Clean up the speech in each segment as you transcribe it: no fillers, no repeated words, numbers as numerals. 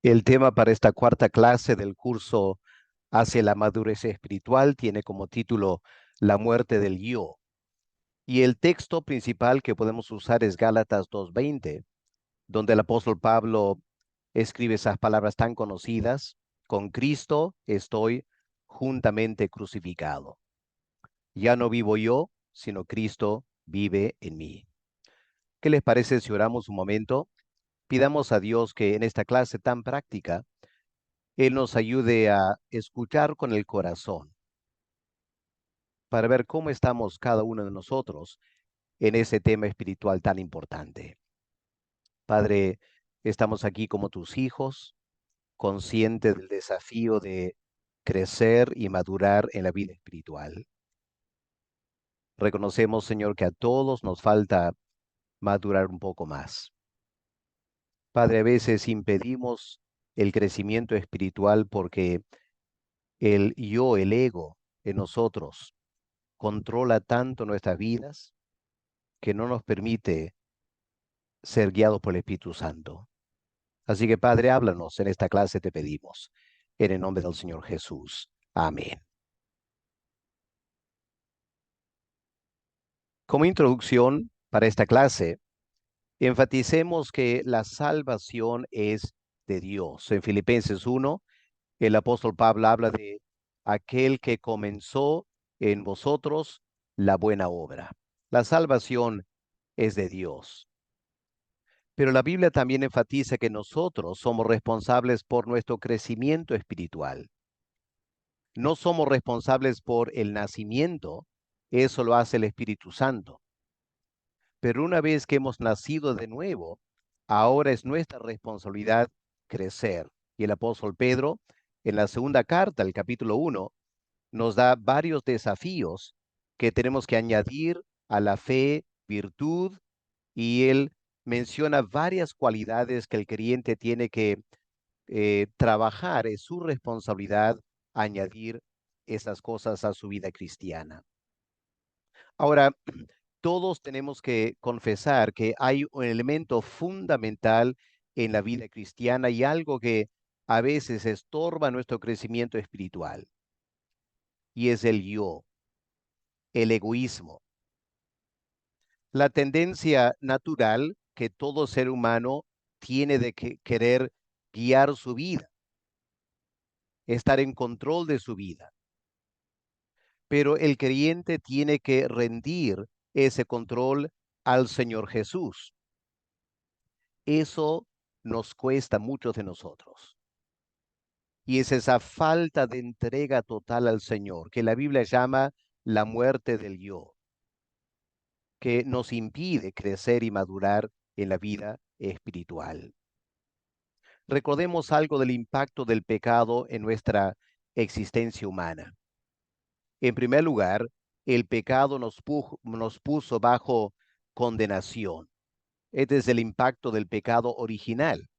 El tema para esta cuarta clase del curso Hacia la madurez espiritual tiene como título La muerte del yo. Y el texto principal que podemos usar es Gálatas 2:20, donde el apóstol Pablo escribe esas palabras tan conocidas: con Cristo estoy juntamente crucificado. Ya no vivo yo, sino Cristo vive en mí. ¿Qué les parece si oramos un momento? Pidamos a Dios que en esta clase tan práctica Él nos ayude a escuchar con el corazón para ver cómo estamos cada uno de nosotros en ese tema espiritual tan importante. Padre, estamos aquí como tus hijos, conscientes del desafío de crecer y madurar en la vida espiritual. Reconocemos, Señor, que a todos nos falta madurar un poco más. Padre, a veces impedimos el crecimiento espiritual porque el yo, el ego en nosotros controla tanto nuestras vidas que no nos permite ser guiados por el Espíritu Santo. Así que, Padre, háblanos en esta clase, te pedimos, en el nombre del Señor Jesús. Amén. Como introducción para esta clase, enfaticemos que la salvación es de Dios. En Filipenses 1, el apóstol Pablo habla de aquel que comenzó en vosotros la buena obra. La salvación es de Dios. Pero la Biblia también enfatiza que nosotros somos responsables por nuestro crecimiento espiritual. No somos responsables por el nacimiento, eso lo hace el Espíritu Santo. Pero una vez que hemos nacido de nuevo, ahora es nuestra responsabilidad crecer. Y el apóstol Pedro, en la segunda carta, el capítulo 1, nos da varios desafíos que tenemos que añadir a la fe, virtud, y él menciona varias cualidades que el creyente tiene que trabajar. Es su responsabilidad añadir esas cosas a su vida cristiana. Ahora, todos tenemos que confesar que hay un elemento fundamental en la vida cristiana y algo que a veces estorba nuestro crecimiento espiritual, y es el yo, el egoísmo. La tendencia natural que todo ser humano tiene de querer guiar su vida, estar en control de su vida. Pero el creyente tiene que rendir ese control al Señor Jesús. Eso nos cuesta a muchos de nosotros. Y es esa falta de entrega total al Señor, que la Biblia llama la muerte del yo, que nos impide crecer y madurar en la vida espiritual. Recordemos algo del impacto del pecado en nuestra existencia humana. En primer lugar, el pecado nos puso bajo condenación. Este es el impacto del pecado original.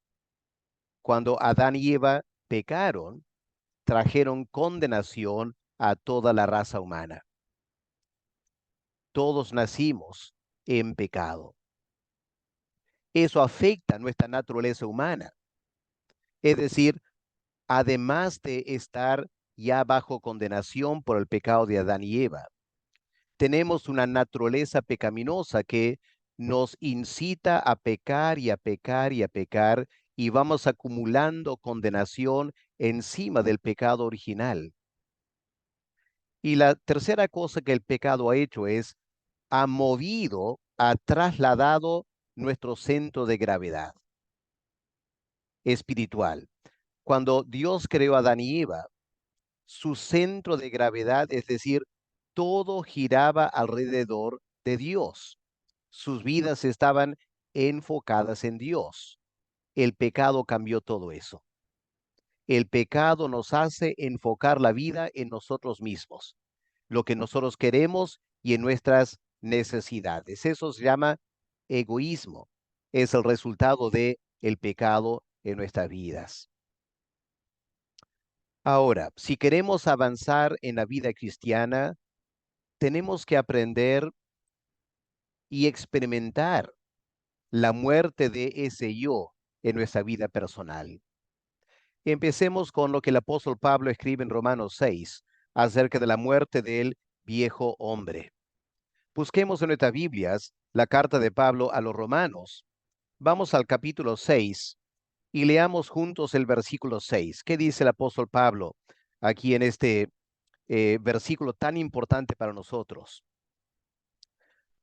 Cuando Adán y Eva pecaron, trajeron condenación a toda la raza humana. Todos nacimos en pecado. Eso afecta nuestra naturaleza humana. Es decir, además de estar ya bajo condenación por el pecado de Adán y Eva, tenemos una naturaleza pecaminosa que nos incita a pecar y a pecar y a pecar, y vamos acumulando condenación encima del pecado original. Y la tercera cosa que el pecado ha hecho es, ha movido, ha trasladado nuestro centro de gravedad espiritual. Cuando Dios creó a Adán y Eva, su centro de gravedad, es decir, todo giraba alrededor de Dios. Sus vidas estaban enfocadas en Dios. El pecado cambió todo eso. El pecado nos hace enfocar la vida en nosotros mismos, lo que nosotros queremos y en nuestras necesidades. Eso se llama egoísmo. Es el resultado de el pecado en nuestras vidas. Ahora, si queremos avanzar en la vida cristiana, tenemos que aprender y experimentar la muerte de ese yo en nuestra vida personal. Empecemos con lo que el apóstol Pablo escribe en Romanos 6 acerca de la muerte del viejo hombre. Busquemos en nuestras Biblias la carta de Pablo a los romanos. Vamos al capítulo 6 y leamos juntos el versículo 6. ¿Qué dice el apóstol Pablo aquí en este versículo tan importante para nosotros?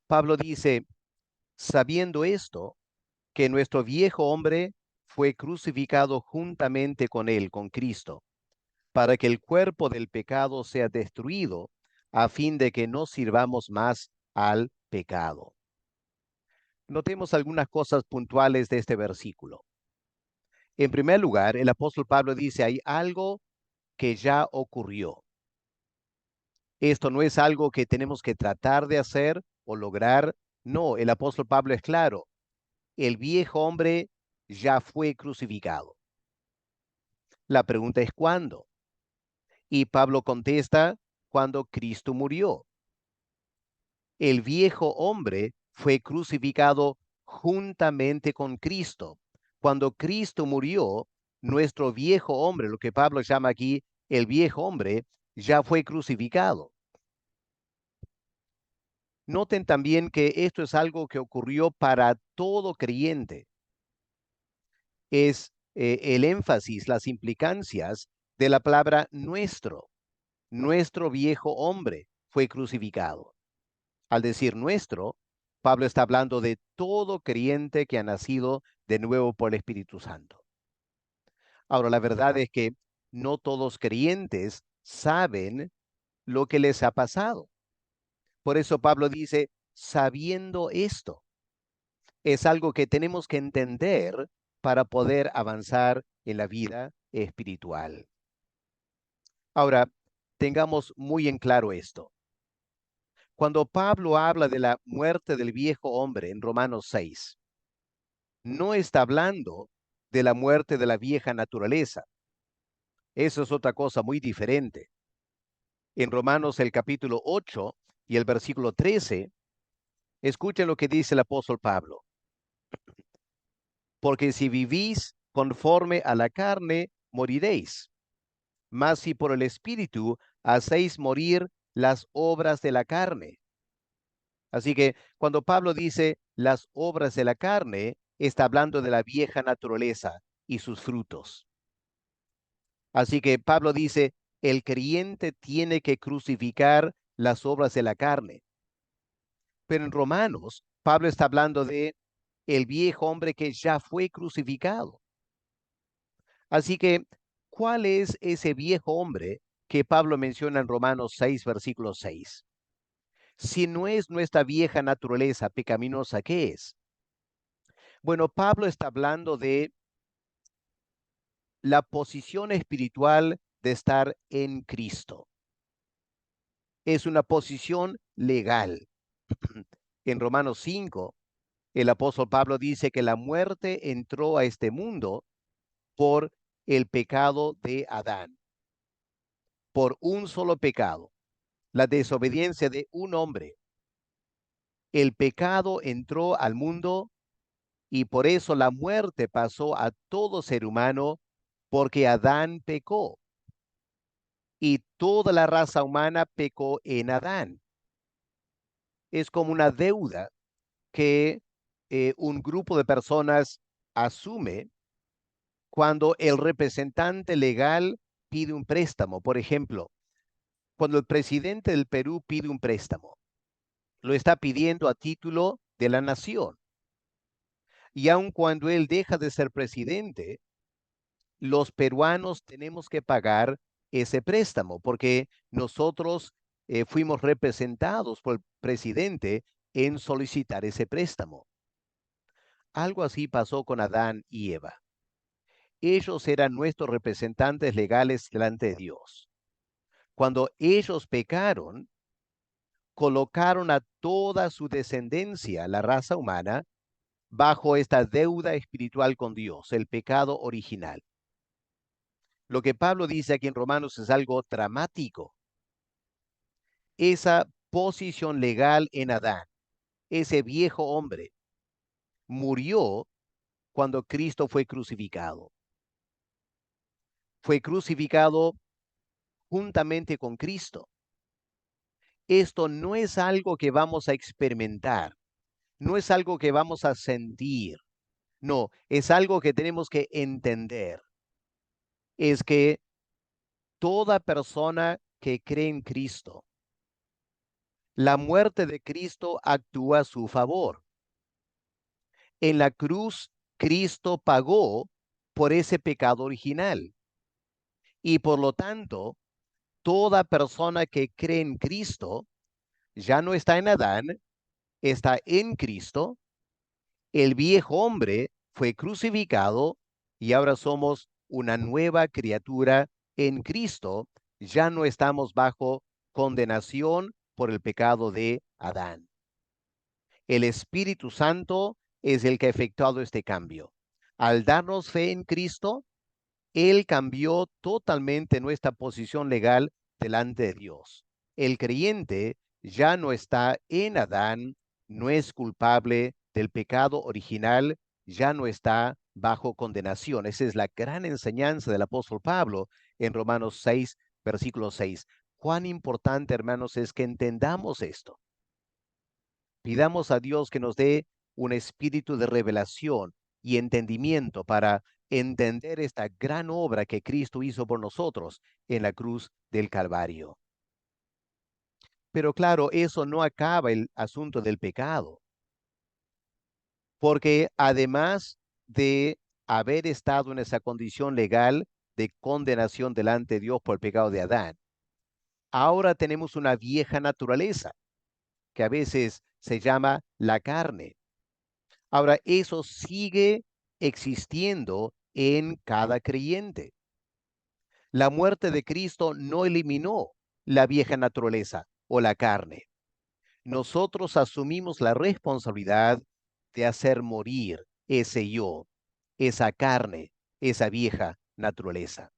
Pablo dice, sabiendo esto, que nuestro viejo hombre fue crucificado juntamente con él, con Cristo, para que el cuerpo del pecado sea destruido, a fin de que no sirvamos más al pecado. Notemos algunas cosas puntuales de este versículo. En primer lugar, el apóstol Pablo dice, hay algo que ya ocurrió. Esto no es algo que tenemos que tratar de hacer o lograr. No, el apóstol Pablo es claro. El viejo hombre ya fue crucificado. La pregunta es ¿cuándo? Y Pablo contesta, cuando Cristo murió. El viejo hombre fue crucificado juntamente con Cristo. Cuando Cristo murió, nuestro viejo hombre, lo que Pablo llama aquí el viejo hombre, ya fue crucificado. Noten también que esto es algo que ocurrió para todo creyente. Es el énfasis, las implicancias de la palabra nuestro. Nuestro viejo hombre fue crucificado. Al decir nuestro, Pablo está hablando de todo creyente que ha nacido de nuevo por el Espíritu Santo. Ahora, la verdad es que no todos creyentes saben lo que les ha pasado. Por eso Pablo dice, sabiendo esto, es algo que tenemos que entender para poder avanzar en la vida espiritual. Ahora, tengamos muy en claro esto. Cuando Pablo habla de la muerte del viejo hombre en Romanos 6, no está hablando de la muerte de la vieja naturaleza. Eso es otra cosa muy diferente. En Romanos el capítulo 8 y el versículo 13, escuchen lo que dice el apóstol Pablo. Porque si vivís conforme a la carne, moriréis. Mas si por el Espíritu hacéis morir las obras de la carne. Así que cuando Pablo dice las obras de la carne, está hablando de la vieja naturaleza y sus frutos. Así que Pablo dice, el creyente tiene que crucificar las obras de la carne. Pero en Romanos, Pablo está hablando de el viejo hombre que ya fue crucificado. Así que, ¿cuál es ese viejo hombre que Pablo menciona en Romanos 6, versículo 6? Si no es nuestra vieja naturaleza pecaminosa, ¿qué es? Bueno, Pablo está hablando de la posición espiritual de estar en Cristo. Es una posición legal. En Romanos 5, el apóstol Pablo dice que la muerte entró a este mundo por el pecado de Adán, por un solo pecado, la desobediencia de un hombre. El pecado entró al mundo y por eso la muerte pasó a todo ser humano porque Adán pecó y toda la raza humana pecó en Adán. Es como una deuda que un grupo de personas asume cuando el representante legal pide un préstamo. Por ejemplo, cuando el presidente del Perú pide un préstamo, lo está pidiendo a título de la nación. Y aun cuando él deja de ser presidente, los peruanos tenemos que pagar ese préstamo porque nosotros fuimos representados por el presidente en solicitar ese préstamo. Algo así pasó con Adán y Eva. Ellos eran nuestros representantes legales delante de Dios. Cuando ellos pecaron, colocaron a toda su descendencia, la raza humana, bajo esta deuda espiritual con Dios, el pecado original. Lo que Pablo dice aquí en Romanos es algo dramático. Esa posición legal en Adán, ese viejo hombre, murió cuando Cristo fue crucificado. fue crucificado juntamente con Cristo. Esto no es algo que vamos a experimentar, no es algo que vamos a sentir, no, es algo que tenemos que entender. Es que toda persona que cree en Cristo, la muerte de Cristo actúa a su favor. En la cruz, Cristo pagó por ese pecado original. Y por lo tanto, toda persona que cree en Cristo ya no está en Adán, está en Cristo. El viejo hombre fue crucificado y ahora somos una nueva criatura en Cristo. Ya no estamos bajo condenación por el pecado de Adán. El Espíritu Santo es el que ha efectuado este cambio. Al darnos fe en Cristo, Él cambió totalmente nuestra posición legal delante de Dios. El creyente ya no está en Adán, no es culpable del pecado original, ya no está bajo condenación. Esa es la gran enseñanza del apóstol Pablo en Romanos 6, versículo 6. Cuán importante, hermanos, es que entendamos esto. Pidamos a Dios que nos dé un espíritu de revelación y entendimiento para entender esta gran obra que Cristo hizo por nosotros en la cruz del Calvario. Pero claro, eso no acaba el asunto del pecado, porque además de haber estado en esa condición legal de condenación delante de Dios por el pecado de Adán, ahora tenemos una vieja naturaleza que a veces se llama la carne. Ahora, eso sigue existiendo en cada creyente. La muerte de Cristo no eliminó la vieja naturaleza o la carne. Nosotros asumimos la responsabilidad de hacer morir ese yo, esa carne, esa vieja naturaleza.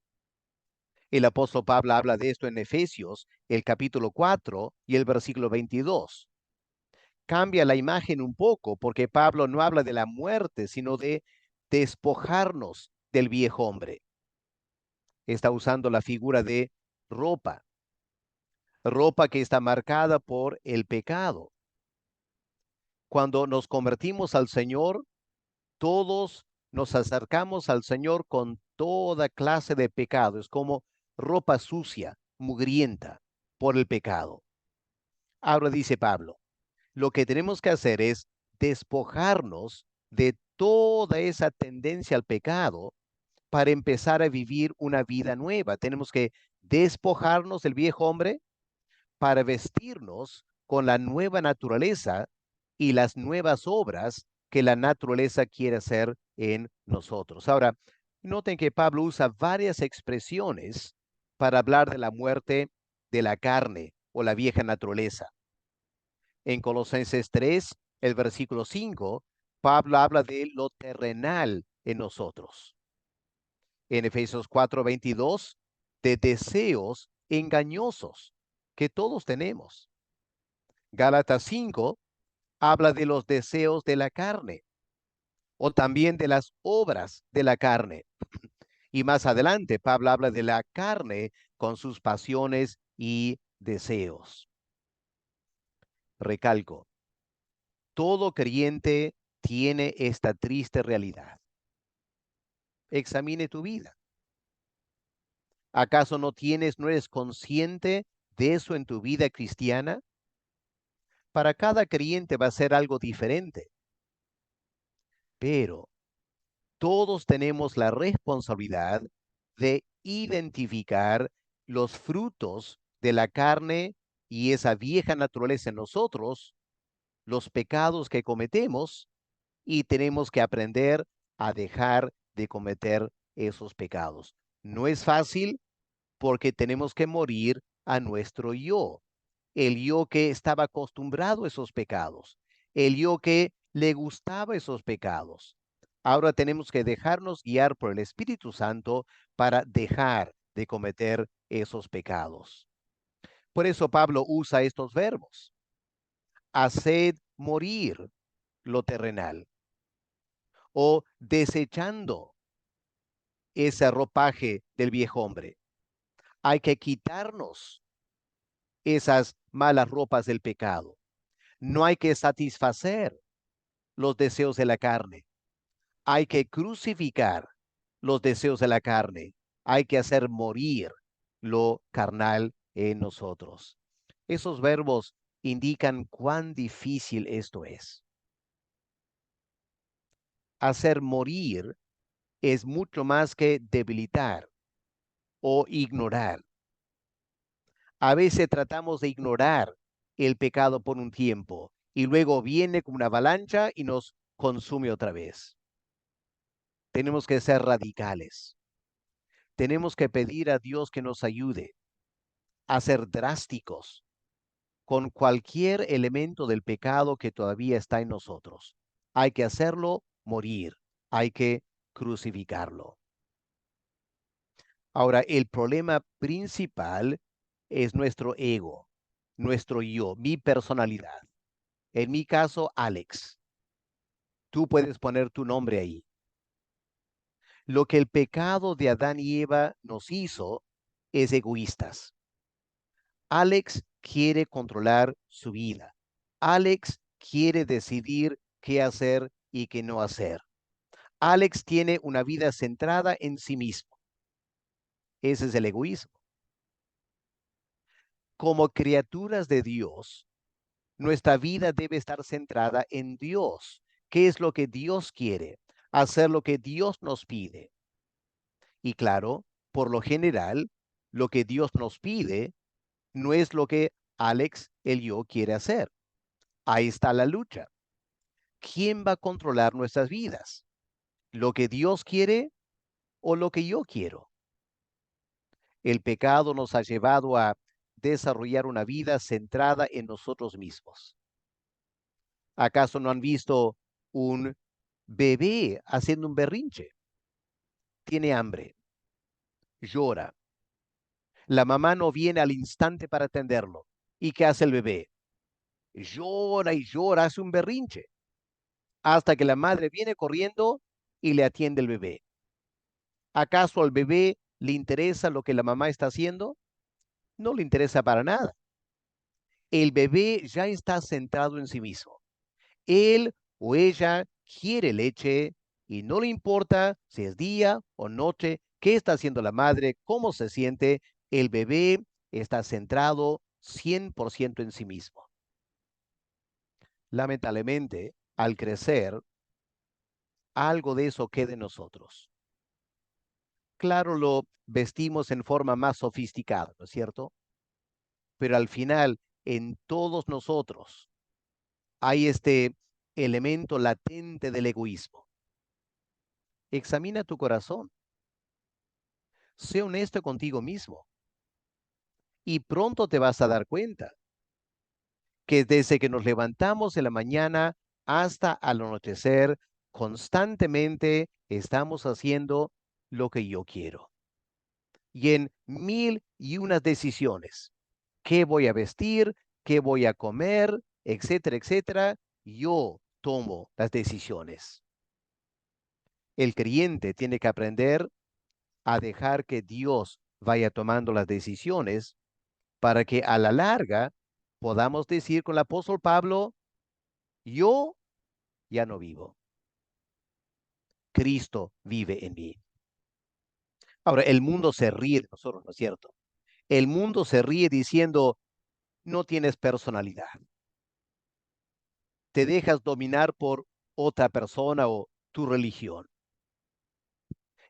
El apóstol Pablo habla de esto en Efesios, el capítulo 4 y el versículo 22. Cambia la imagen un poco porque Pablo no habla de la muerte, sino de despojarnos del viejo hombre. Está usando la figura de ropa, ropa que está marcada por el pecado. Cuando nos convertimos al Señor, todos nos acercamos al Señor con toda clase de pecados, como ropa sucia, mugrienta por el pecado. Ahora dice Pablo, lo que tenemos que hacer es despojarnos de toda esa tendencia al pecado para empezar a vivir una vida nueva. Tenemos que despojarnos del viejo hombre para vestirnos con la nueva naturaleza y las nuevas obras que la naturaleza quiere hacer en nosotros. Ahora, noten que Pablo usa varias expresiones para hablar de la muerte de la carne o la vieja naturaleza. En Colosenses 3, el versículo 5, Pablo habla de lo terrenal en nosotros. En Efesios 4:22, de deseos engañosos que todos tenemos. Gálatas 5 habla de los deseos de la carne o también de las obras de la carne. Y más adelante, Pablo habla de la carne con sus pasiones y deseos. Recalco, todo creyente tiene esta triste realidad. Examine tu vida. ¿Acaso no eres consciente de eso en tu vida cristiana? Para cada creyente va a ser algo diferente, pero todos tenemos la responsabilidad de identificar los frutos de la carne y esa vieja naturaleza en nosotros, los pecados que cometemos, y tenemos que aprender a dejar de cometer esos pecados. No es fácil porque tenemos que morir a nuestro yo, el yo que estaba acostumbrado a esos pecados, el yo que le gustaba esos pecados. Ahora tenemos que dejarnos guiar por el Espíritu Santo para dejar de cometer esos pecados. Por eso Pablo usa estos verbos. Haced morir lo terrenal o desechando ese ropaje del viejo hombre. Hay que quitarnos esas malas ropas del pecado. No hay que satisfacer los deseos de la carne. Hay que crucificar los deseos de la carne. Hay que hacer morir lo carnal en nosotros. Esos verbos indican cuán difícil esto es. Hacer morir es mucho más que debilitar o ignorar. A veces tratamos de ignorar el pecado por un tiempo y luego viene como una avalancha y nos consume otra vez. Tenemos que ser radicales. Tenemos que pedir a Dios que nos ayude a ser drásticos con cualquier elemento del pecado que todavía está en nosotros. Hay que hacerlo morir. Hay que crucificarlo. Ahora, el problema principal es nuestro ego, nuestro yo, mi personalidad. En mi caso, Alex. Tú puedes poner tu nombre ahí. Lo que el pecado de Adán y Eva nos hizo es egoístas. Alex quiere controlar su vida. Alex quiere decidir qué hacer y qué no hacer. Alex tiene una vida centrada en sí mismo. Ese es el egoísmo. Como criaturas de Dios, nuestra vida debe estar centrada en Dios. ¿Qué es lo que Dios quiere? Hacer lo que Dios nos pide. Y claro, por lo general, lo que Dios nos pide no es lo que Alex, el yo, quiere hacer. Ahí está la lucha. ¿Quién va a controlar nuestras vidas? ¿Lo que Dios quiere o lo que yo quiero? El pecado nos ha llevado a desarrollar una vida centrada en nosotros mismos. ¿Acaso no han visto un bebé haciendo un berrinche? Tiene hambre, llora. La mamá no viene al instante para atenderlo. ¿Y qué hace el bebé? Llora y llora, hace un berrinche, hasta que la madre viene corriendo y le atiende el bebé. ¿Acaso al bebé le interesa lo que la mamá está haciendo? No le interesa para nada. El bebé ya está centrado en sí mismo. Él o ella quiere leche y no le importa si es día o noche, qué está haciendo la madre, cómo se siente. El bebé está centrado 100% en sí mismo. Lamentablemente, al crecer, algo de eso queda en nosotros. Claro, lo vestimos en forma más sofisticada, ¿no es cierto? Pero al final, en todos nosotros hay este elemento latente del egoísmo. Examina tu corazón, sé honesto contigo mismo y pronto te vas a dar cuenta que desde que nos levantamos en la mañana hasta al anochecer, constantemente estamos haciendo lo que yo quiero. Y en mil y unas decisiones, qué voy a vestir, qué voy a comer, etcétera, etcétera, yo tomo las decisiones. El creyente tiene que aprender a dejar que Dios vaya tomando las decisiones para que a la larga podamos decir con el apóstol Pablo, yo ya no vivo, Cristo vive en mí. Ahora, el mundo se ríe de nosotros, ¿no es cierto? El mundo se ríe diciendo, no tienes personalidad, te dejas dominar por otra persona o tu religión.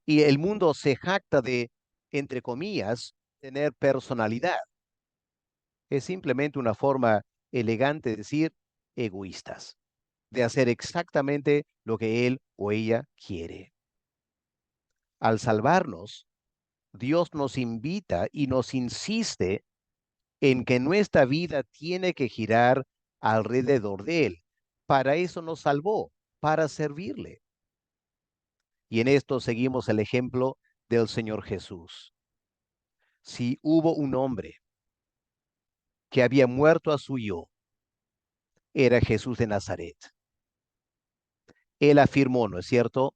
Y el mundo se jacta de, entre comillas, tener personalidad. Es simplemente una forma elegante de decir egoístas, de hacer exactamente lo que él o ella quiere. Al salvarnos, Dios nos invita y nos insiste en que nuestra vida tiene que girar alrededor de Él. Para eso nos salvó, para servirle. Y en esto seguimos el ejemplo del Señor Jesús. Si hubo un hombre que había muerto a su yo, era Jesús de Nazaret. Él afirmó, ¿no es cierto?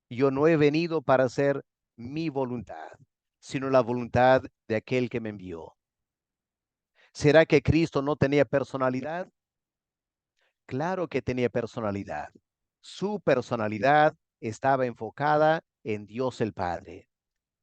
Yo no he venido para ser mi voluntad, sino la voluntad de aquel que me envió. ¿Será que Cristo no tenía personalidad? Claro que tenía personalidad. Su personalidad estaba enfocada en Dios el Padre.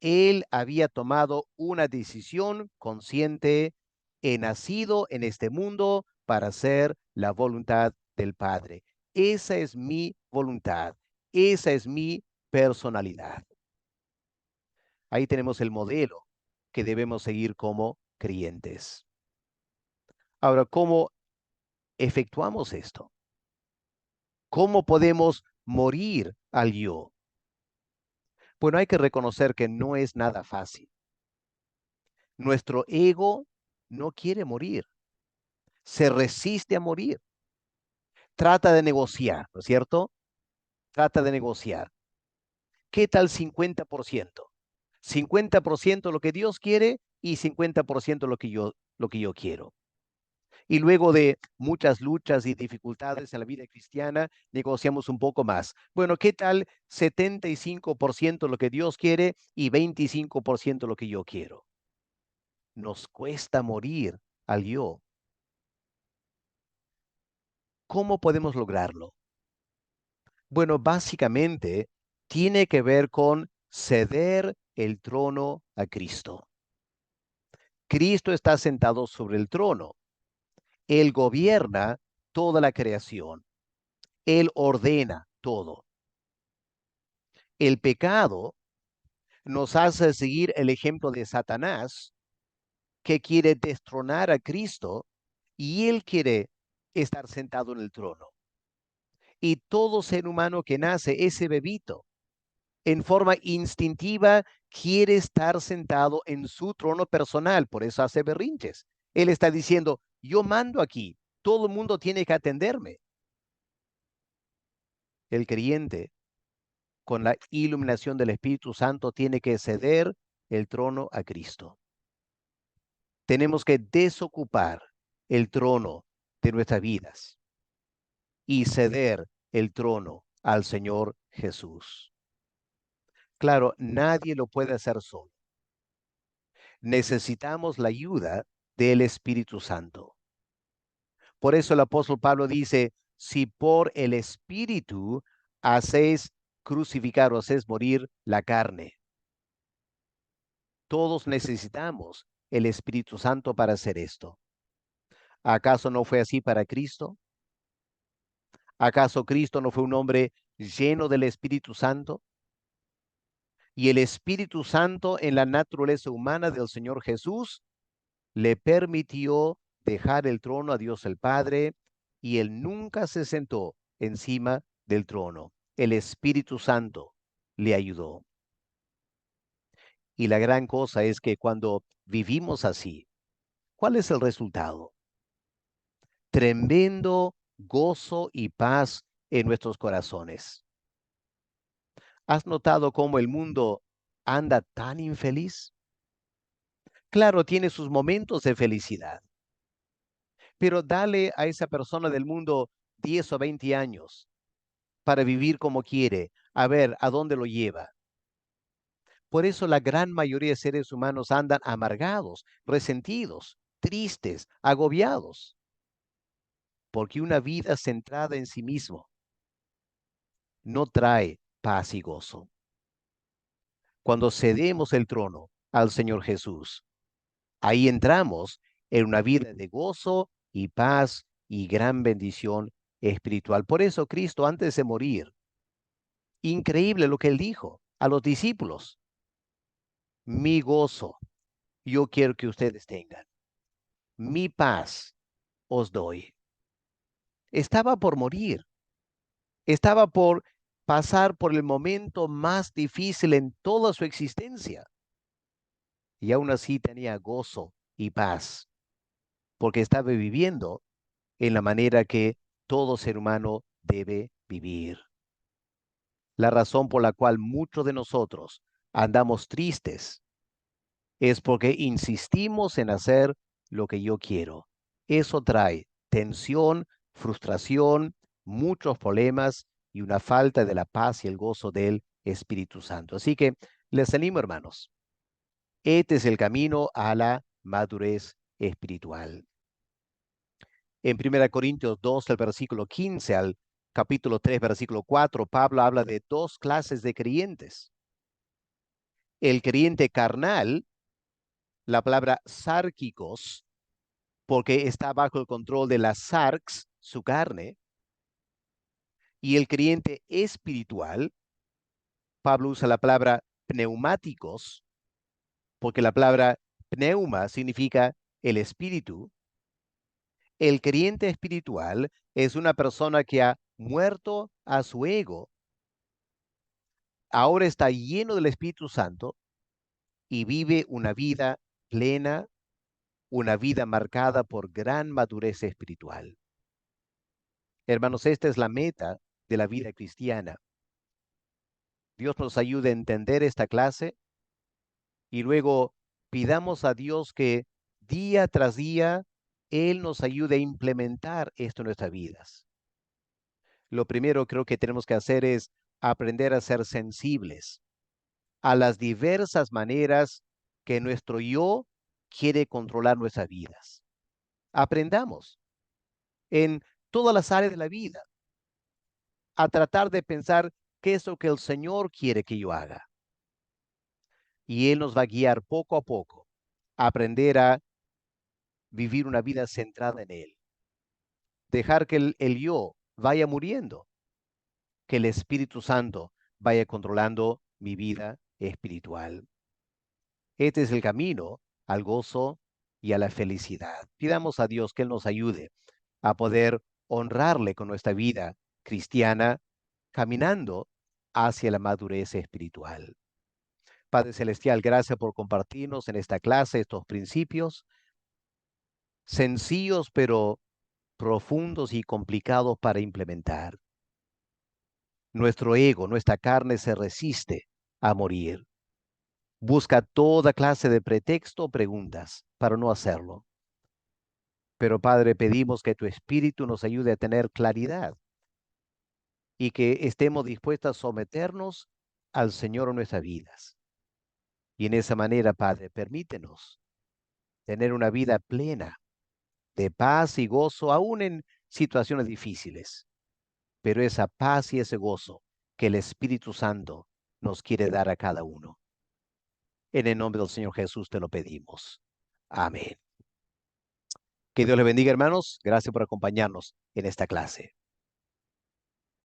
Él había tomado una decisión consciente, he nacido en este mundo para hacer la voluntad del Padre. Esa es mi voluntad, esa es mi personalidad. Ahí tenemos el modelo que debemos seguir como creyentes. Ahora, ¿cómo efectuamos esto? ¿Cómo podemos morir al yo? Bueno, hay que reconocer que no es nada fácil. Nuestro ego no quiere morir, se resiste a morir. Trata de negociar, ¿no es cierto? Trata de negociar. ¿Qué tal 50%? 50% lo que Dios quiere y 50% lo que yo quiero. Y luego de muchas luchas y dificultades en la vida cristiana, negociamos un poco más. Bueno, ¿qué tal 75% lo que Dios quiere y 25% lo que yo quiero? Nos cuesta morir al yo. ¿Cómo podemos lograrlo? Bueno, básicamente tiene que ver con ceder el trono a Cristo. Cristo está sentado sobre el trono. Él gobierna toda la creación. Él ordena todo. El pecado nos hace seguir el ejemplo de Satanás, que quiere destronar a Cristo y él quiere estar sentado en el trono. Y todo ser humano que nace, ese bebito, en forma instintiva, quiere estar sentado en su trono personal, por eso hace berrinches. Él está diciendo, yo mando aquí, todo el mundo tiene que atenderme. El creyente, con la iluminación del Espíritu Santo, tiene que ceder el trono a Cristo. Tenemos que desocupar el trono de nuestras vidas y ceder el trono al Señor Jesús. Claro, nadie lo puede hacer solo. Necesitamos la ayuda del Espíritu Santo. Por eso el apóstol Pablo dice, si por el Espíritu hacéis crucificar o hacéis morir la carne. Todos necesitamos el Espíritu Santo para hacer esto. ¿Acaso no fue así para Cristo? ¿Acaso Cristo no fue un hombre lleno del Espíritu Santo? Y el Espíritu Santo en la naturaleza humana del Señor Jesús le permitió dejar el trono a Dios el Padre y él nunca se sentó encima del trono. El Espíritu Santo le ayudó. Y la gran cosa es que cuando vivimos así, ¿cuál es el resultado? Tremendo gozo y paz en nuestros corazones. ¿Has notado cómo el mundo anda tan infeliz? Claro, tiene sus momentos de felicidad, pero dale a esa persona del mundo 10 o 20 años para vivir como quiere, a ver a dónde lo lleva. Por eso la gran mayoría de seres humanos andan amargados, resentidos, tristes, agobiados, porque una vida centrada en sí mismo no trae paz y gozo. Cuando cedemos el trono al Señor Jesús, ahí entramos en una vida de gozo y paz y gran bendición espiritual. Por eso Cristo, antes de morir, increíble lo que él dijo a los discípulos, mi gozo yo quiero que ustedes tengan, mi paz os doy. Estaba por morir, estaba por pasar por el momento más difícil en toda su existencia y aún así tenía gozo y paz porque estaba viviendo en la manera que todo ser humano debe vivir. La razón por la cual muchos de nosotros andamos tristes es porque insistimos en hacer lo que yo quiero. Eso trae tensión, frustración, muchos problemas y una falta de la paz y el gozo del Espíritu Santo. Así que Les animo, hermanos. Este es el camino a la madurez espiritual. En 1 Corintios 2, el versículo 15 al capítulo 3, versículo 4, Pablo habla de dos clases de creyentes. El creyente carnal, la palabra sárquicos, porque está bajo el control de la sarx, su carne, y el creyente espiritual, Pablo usa la palabra pneumáticos, porque la palabra pneuma significa el espíritu. El creyente espiritual es una persona que ha muerto a su ego, ahora está lleno del Espíritu Santo y vive una vida plena, una vida marcada por gran madurez espiritual. Hermanos, esta es la meta de la vida cristiana. Dios nos ayude a entender esta clase y luego pidamos a Dios que día tras día Él nos ayude a implementar esto en nuestras vidas. Lo primero creo que tenemos que hacer es aprender a ser sensibles a las diversas maneras que nuestro yo quiere controlar nuestras vidas. Aprendamos en todas las áreas de la vida a tratar de pensar qué es lo que el Señor quiere que yo haga. Y Él nos va a guiar poco a poco a aprender a vivir una vida centrada en Él. Dejar que el yo vaya muriendo, que el Espíritu Santo vaya controlando mi vida espiritual. Este es el camino al gozo y a la felicidad. Pidamos a Dios que Él nos ayude a poder honrarle con nuestra vida cristiana, caminando hacia la madurez espiritual. Padre Celestial, gracias por compartirnos en esta clase estos principios sencillos pero profundos y complicados para implementar. Nuestro ego, nuestra carne se resiste a morir. Busca toda clase de pretexto o preguntas para no hacerlo. Pero Padre, pedimos que tu Espíritu nos ayude a tener claridad y que estemos dispuestos a someternos al Señor en nuestras vidas. Y en esa manera, Padre, permítenos tener una vida plena de paz y gozo, aún en situaciones difíciles. Pero esa paz y ese gozo que el Espíritu Santo nos quiere dar a cada uno. En el nombre del Señor Jesús te lo pedimos. Amén. Que Dios le bendiga, hermanos. Gracias por acompañarnos en esta clase.